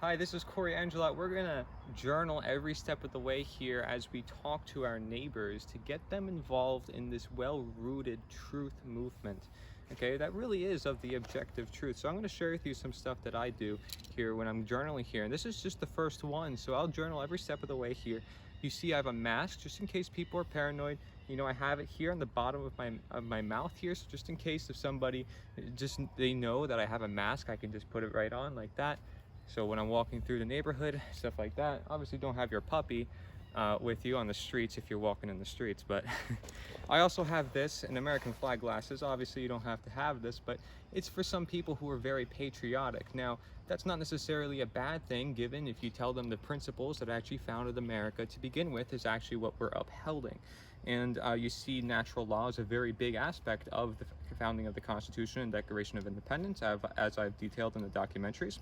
Hi, this is Cory. We're gonna journal every step of the way here as we talk to our neighbors to get them involved in this well-rooted truth movement. Okay, that really is of the objective truth. So I'm gonna share with you some stuff that I do here when I'm journaling here. And this is just the first one. So I'll journal every step of the way here. You see I have a mask just in case people are paranoid. You know, I have it here on the bottom of my mouth here. So just in case if somebody they know that I have a mask, I can just put it right on like that. So when I'm walking through the neighborhood, stuff like that, obviously don't have your puppy with you on the streets if you're walking in the streets. But I also have this in American flag glasses. Obviously you don't have to have this, but it's for some people who are very patriotic. Now, that's not necessarily a bad thing, given if you tell them the principles that actually founded America to begin with is actually what we're upholding. And you see natural law is a very big aspect of the founding of the Constitution and Declaration of Independence, as I've detailed in the documentaries.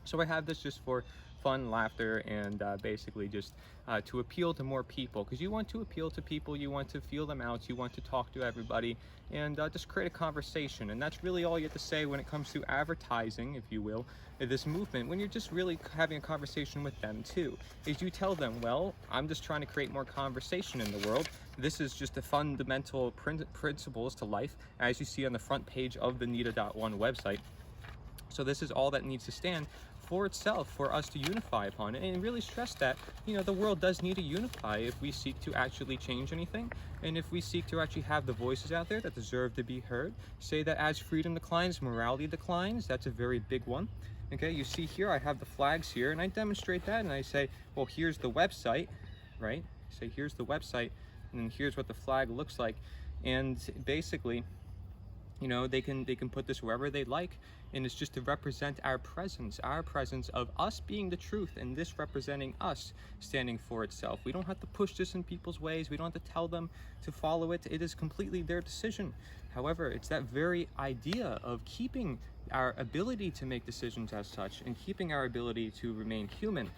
So I have this just for fun, laughter, and basically just to appeal to more people, because you want to appeal to people, you want to feel them out, you want to talk to everybody, and just create a conversation. And that's really all you have to say when it comes to advertising, if you will, this movement, when you're just really having a conversation with them too, is you tell them, well, I'm just trying to create more conversation in the world. This is just the fundamental principles to life, as you see on the front page of the NITA.ONE website. So this is all that needs to stand for itself, for us to unify upon it, and really stress that, you know, the world does need to unify if we seek to actually change anything, and if we seek to actually have the voices out there that deserve to be heard. Say that as freedom declines, morality declines. That's a very big one. Okay, you see here I have the flags here, and I demonstrate that, and I say, well, here's the website, right? Say here's the website, and here's what the flag looks like. And basically, you know, they can put this wherever they like, and it's just to represent our presence of us being the truth, and this representing us standing for itself. We don't have to push this in people's ways. We don't have to tell them to follow it. It is completely their decision. However, it's that very idea of keeping our ability to make decisions as such, and keeping our ability to remain human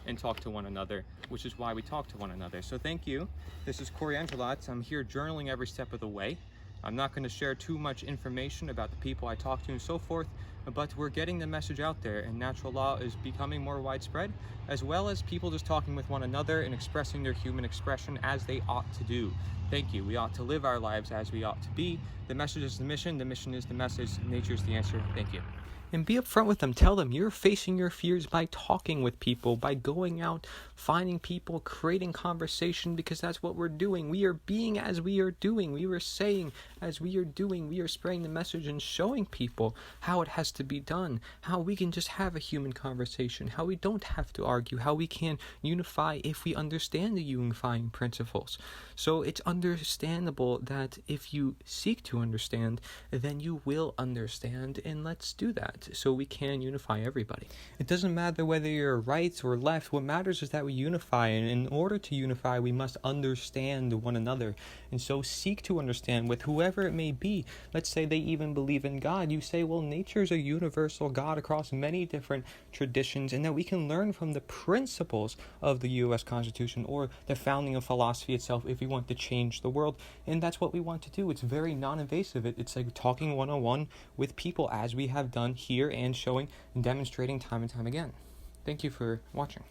and talk to one another, which is why we talk to one another. So thank you. This is Cory. I'm here journaling every step of the way. I'm not going to share too much information about the people I talk to and so forth, but we're getting the message out there, and natural law is becoming more widespread, as well as people just talking with one another and expressing their human expression as they ought to do. Thank you. We ought to live our lives as we ought to be. The message is the mission is the message, nature is the answer. Thank you. And be upfront with them. Tell them you're facing your fears by talking with people, by going out, finding people, creating conversation, because that's what we're doing. We are being as we are doing. We are saying as we are doing. We are spreading the message and showing people how it has to be done, how we can just have a human conversation, how we don't have to argue, how we can unify if we understand the unifying principles. So it's understandable that if you seek to understand, then you will understand, and let's do that, so we can unify everybody. It doesn't matter whether you're right or left. What matters is that we unify, and in order to unify, we must understand one another. And so seek to understand with whoever it may be. Let's say they even believe in God. You say, well, nature is a universal God across many different traditions, and that we can learn from the principles of the U.S. Constitution or the founding of philosophy itself if we want to change the world. And that's what we want to do. It's very non-invasive. It's like talking one-on-one with people, as we have done here and showing and demonstrating time and time again. Thank you for watching.